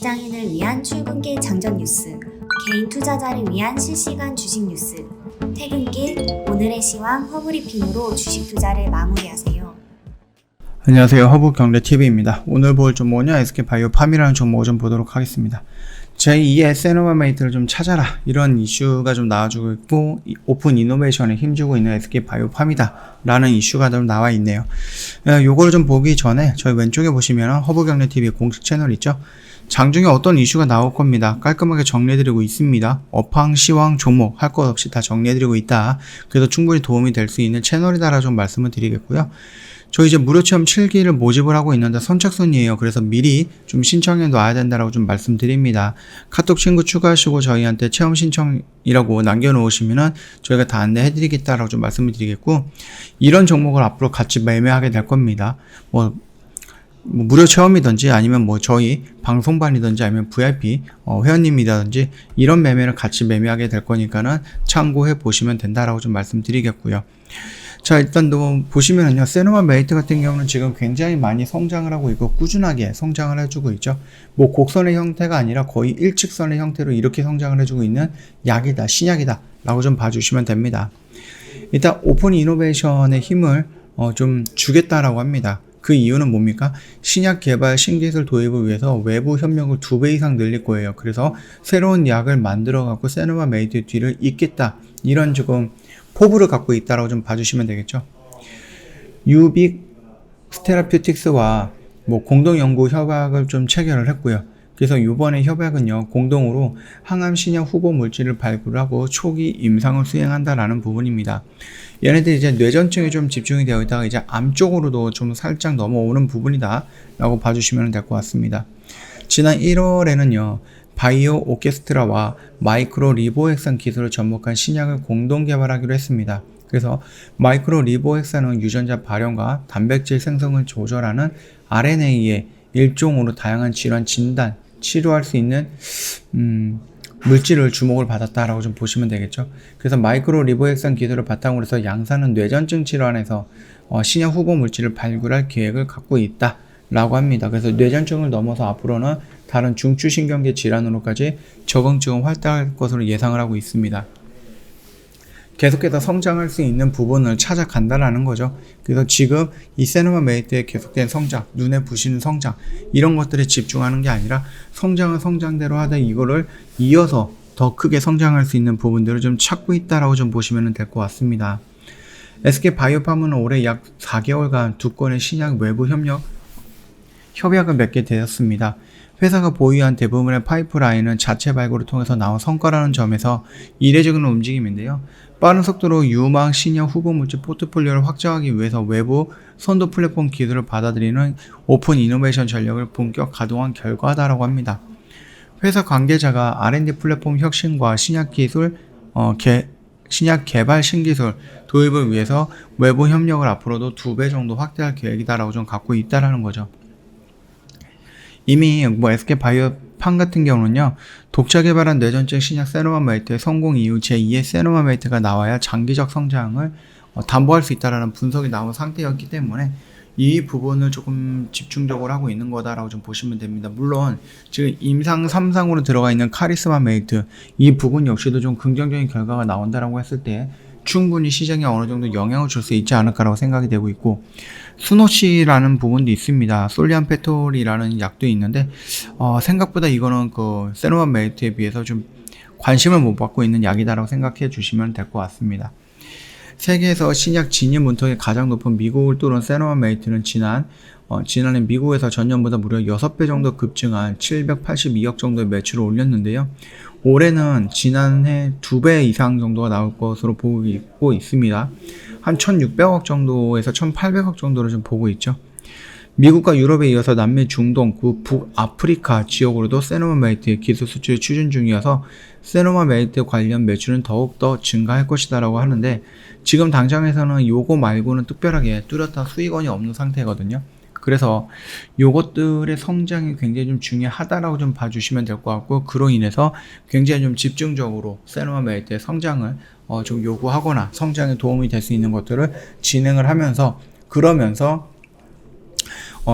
직장인을 위한 출근길 장전 뉴스, 개인 투자자를 위한 실시간 주식 뉴스, 퇴근길 오늘의 시황 허브리핑으로 주식 투자를 마무리하세요. 안녕하세요. 허브경제TV입니다. 오늘 볼 종목은요, SK바이오팜이라는 종목을 좀 보도록 하겠습니다. 제2의 세노마메이트를 좀 찾아라, 이런 이슈가 좀 나와주고 있고, 오픈 이노베이션에 힘주고 있는 SK바이오팜이다 라는 이슈가 좀 나와 있네요. 요거를 좀 보기 전에 저희 왼쪽에 보시면 허브경제TV 공식 채널 있죠. 장중에 어떤 이슈가 나올 겁니다. 깔끔하게 정리해드리고 있습니다. 업황, 시황, 종목 할 것 없이 다 정리해드리고 있다. 그래서 충분히 도움이 될 수 있는 채널이다라 좀 말씀을 드리겠고요. 저 이제 무료 체험 7기를 모집을 하고 있는데 선착순이에요. 그래서 미리 좀 신청해 놔야 된다라고 좀 말씀드립니다. 카톡 친구 추가하시고 저희한테 체험 신청이라고 남겨놓으시면은 저희가 다 안내해 드리겠다라고 좀 말씀을 드리겠고, 이런 종목을 앞으로 같이 매매하게 될 겁니다. 무료 체험이든지 아니면 저희 방송반이든지 아니면 VIP 회원님이라든지 이런 매매를 같이 매매하게 될 거니까는 참고해 보시면 된다라고 좀 말씀드리겠고요. 자, 일단 보시면은요, 세노마메이트 같은 경우는 지금 굉장히 많이 성장을 하고 있고 꾸준하게 성장을 해주고 있죠. 곡선의 형태가 아니라 거의 일직선의 형태로 이렇게 성장을 해주고 있는 약이다, 신약이다 라고 좀 봐주시면 됩니다. 일단 오픈 이노베이션의 힘을 좀 주겠다라고 합니다. 그 이유는 뭡니까? 신약 개발 신기술 도입을 위해서 외부 협력을 2배 이상 늘릴 거예요. 그래서 새로운 약을 만들어 갖고 세노마메이트 뒤를 잇겠다, 이런 지금 포부를 갖고 있다라고 좀 봐주시면 되겠죠. 유빅 스테라퓨틱스와 공동 연구 협약을 좀 체결을 했고요. 그래서 이번에 협약은요, 공동으로 항암 신약 후보 물질을 발굴하고 초기 임상을 수행한다라는 부분입니다. 얘네들이 이제 뇌전증에 좀 집중이 되어 있다가 이제 암 쪽으로도 좀 살짝 넘어오는 부분이다 라고 봐주시면 될 것 같습니다. 지난 1월에는요, 바이오 오케스트라와 마이크로 리보핵산 기술을 접목한 신약을 공동 개발하기로 했습니다. 그래서 마이크로 리보핵산은 유전자 발현과 단백질 생성을 조절하는 RNA의 일종으로 다양한 질환 진단, 치료할 수 있는 물질을 주목을 받았다라고 좀 보시면 되겠죠. 그래서 마이크로 리보핵산 기술을 바탕으로 해서 양산은 뇌전증 질환에서 신약 후보 물질을 발굴할 계획을 갖고 있다 라고 합니다. 그래서 뇌전증을 넘어서 앞으로는 다른 중추신경계 질환으로까지 적응증을 활동할 것으로 예상을 하고 있습니다. 계속해서 성장할 수 있는 부분을 찾아간다라는 거죠. 그래서 지금 이 세노마메이트의 계속된 성장, 눈에 부시는 성장, 이런 것들에 집중하는 게 아니라 성장은 성장대로 하다 이거를 이어서 더 크게 성장할 수 있는 부분들을 좀 찾고 있다라고 좀 보시면 될 것 같습니다. SK바이오팜은 올해 약 4개월간 2건의 신약 외부 협약을 맺게 되었습니다. 회사가 보유한 대부분의 파이프라인은 자체 발굴을 통해서 나온 성과라는 점에서 이례적인 움직임인데요. 빠른 속도로 유망 신약 후보 물질 포트폴리오를 확장하기 위해서 외부 선도 플랫폼 기술을 받아들이는 오픈 이노베이션 전략을 본격 가동한 결과다라고 합니다. 회사 관계자가 R&D 플랫폼 혁신과 신약 개발 신기술 도입을 위해서 외부 협력을 앞으로도 2배 정도 확대할 계획이다라고 좀 갖고 있다라는 거죠. 이미 SK바이오팜 같은 경우는요, 독자 개발한 뇌전증 신약 세노마메이트의 성공 이후 제2의 세노마메이트가 나와야 장기적 성장을 담보할 수 있다라는 분석이 나온 상태였기 때문에 이 부분을 조금 집중적으로 하고 있는 거다라고 좀 보시면 됩니다. 물론 지금 임상 3상으로 들어가 있는 카리스마메이트, 이 부분 역시도 좀 긍정적인 결과가 나온다라고 했을 때 충분히 시장에 어느 정도 영향을 줄 수 있지 않을까라고 생각이 되고 있고, 수노시라는 부분도 있습니다. 솔리안페톨이라는 약도 있는데 생각보다 이거는 그 세노마메이트에 비해서 좀 관심을 못 받고 있는 약이다라고 생각해 주시면 될 것 같습니다. 세계에서 신약 진입 문턱이 가장 높은 미국을 뚫은 세노마메이트는 지난해 미국에서 전년보다 무려 6배 정도 급증한 782억 정도의 매출을 올렸는데요. 올해는 지난해 2배 이상 정도가 나올 것으로 보고 있습니다. 한 1600억 정도에서 1800억 정도를 좀 보고 있죠. 미국과 유럽에 이어서 남미, 중동, 북아프리카 지역으로도 세노마메이트의 기술 수출이 추진 중이어서 세노마메이트 관련 매출은 더욱더 증가할 것이다라고 하는데, 지금 당장에서는 요거 말고는 특별하게 뚜렷한 수익원이 없는 상태거든요. 그래서 요것들의 성장이 굉장히 좀 중요하다라고 좀 봐주시면 될 것 같고, 그로 인해서 굉장히 좀 집중적으로 세노마메이트의 성장을 좀 요구하거나 성장에 도움이 될 수 있는 것들을 진행을 하면서, 그러면서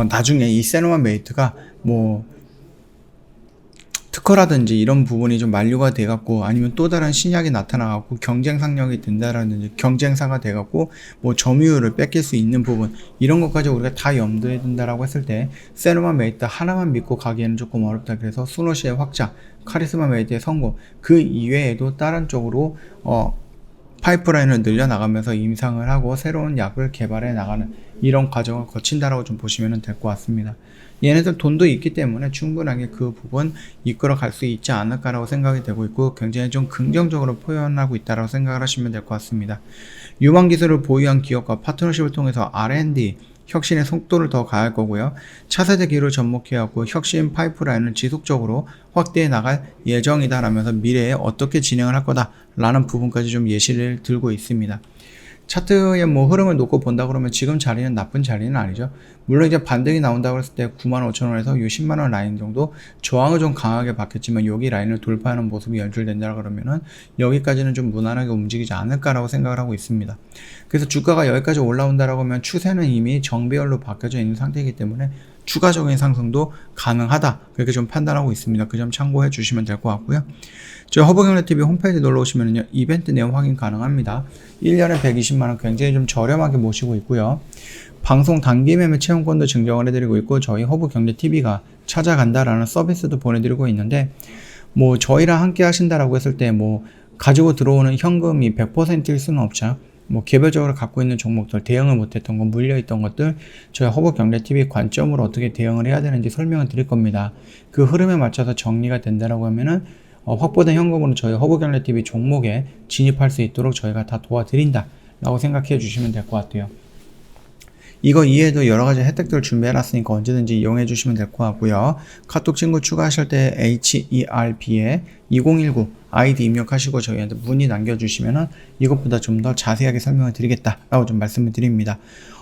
나중에 이 세노마메이트가 특허라든지 이런 부분이 좀 만료가 돼갖고 아니면 또 다른 신약이 나타나갖고 경쟁상력이 된다라든지 경쟁사가 돼갖고 뭐 점유율을 뺏길 수 있는 부분 이런 것까지 우리가 다 염두에 둔다라고 했을 때 세노마 메이트 하나만 믿고 가기에는 조금 어렵다. 그래서 수노시의 확장, 카리스마 메이트의 성공 그 이외에도 다른 쪽으로 파이프라인을 늘려나가면서 임상을 하고 새로운 약을 개발해 나가는 이런 과정을 거친다라고 좀 보시면 될 것 같습니다. 얘네들 돈도 있기 때문에 충분하게 그 부분 이끌어 갈 수 있지 않을까라고 생각이 되고 있고 굉장히 좀 긍정적으로 표현하고 있다라고 생각을 하시면 될 것 같습니다. 유망 기술을 보유한 기업과 파트너십을 통해서 R&D 혁신의 속도를 더 가할 거고요. 차세대 기술을 접목해갖고 혁신 파이프라인을 지속적으로 확대해 나갈 예정이다라면서 미래에 어떻게 진행을 할 거다라는 부분까지 좀 예시를 들고 있습니다. 차트의 뭐 흐름을 놓고 본다 그러면 지금 자리는 나쁜 자리는 아니죠. 물론 이제 반등이 나온다고 했을 때 95,000원에서 요 10만원 라인 정도 저항을 좀 강하게 받겠지만 여기 라인을 돌파하는 모습이 연출된다 그러면은 여기까지는 좀 무난하게 움직이지 않을까라고 생각을 하고 있습니다. 그래서 주가가 여기까지 올라온다라고 하면 추세는 이미 정배열로 바뀌어져 있는 상태이기 때문에 추가적인 상승도 가능하다 그렇게 좀 판단하고 있습니다. 그 점 참고해 주시면 될 것 같고요. 저희 허브경제TV 홈페이지 놀러 오시면요 이벤트 내용 확인 가능합니다. 1년에 120만원 굉장히 좀 저렴하게 모시고 있고요. 방송 단기 매매 체험권도 증정을 해드리고 있고 저희 허브경제TV가 찾아간다라는 서비스도 보내드리고 있는데 뭐 저희랑 함께 하신다라고 했을 때 뭐 가지고 들어오는 현금이 100%일 수는 없죠. 뭐 개별적으로 갖고 있는 종목들 대응을 못했던 거 물려있던 것들 저희 허브경제TV 관점으로 어떻게 대응을 해야 되는지 설명을 드릴 겁니다. 그 흐름에 맞춰서 정리가 된다라고 하면은 확보된 현금으로 저희 허브경제TV 종목에 진입할 수 있도록 저희가 다 도와드린다 라고 생각해 주시면 될 것 같아요. 이거 이외에도 여러가지 혜택들을 준비해 놨으니까 언제든지 이용해 주시면 될 것 같고요. 카톡 친구 추가하실 때 HERP에 2019 아이디 입력하시고 저희한테 문의 남겨주시면은 이것보다 좀 더 자세하게 설명을 드리겠다 라고 좀 말씀을 드립니다.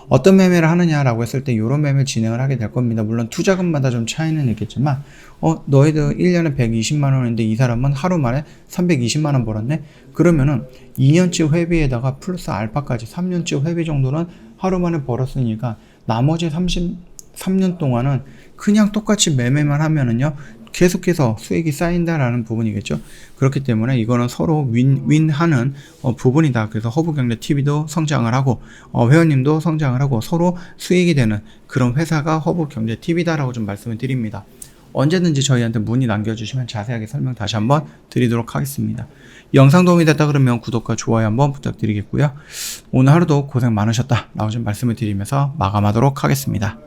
어떤 매매를 하느냐라고 했을 때 이런 매매 진행을 하게 될 겁니다. 물론 투자금마다 좀 차이는 있겠지만 너희들 1년에 120만원인데 이 사람은 하루 만에 320만원 벌었네? 그러면은 2년치 회비에다가 플러스 알파까지 3년치 회비 정도는 하루 만에 벌었으니까 나머지 33년 동안은 그냥 똑같이 매매만 하면은요 계속해서 수익이 쌓인다라는 부분이겠죠. 그렇기 때문에 이거는 서로 윈윈하는 부분이다. 그래서 허브경제TV도 성장을 하고 회원님도 성장을 하고 서로 수익이 되는 그런 회사가 허브경제TV다라고 좀 말씀을 드립니다. 언제든지 저희한테 문의 남겨주시면 자세하게 설명 다시 한번 드리도록 하겠습니다. 영상 도움이 됐다 그러면 구독과 좋아요 한번 부탁드리겠고요. 오늘 하루도 고생 많으셨다 라고 좀 말씀을 드리면서 마감하도록 하겠습니다.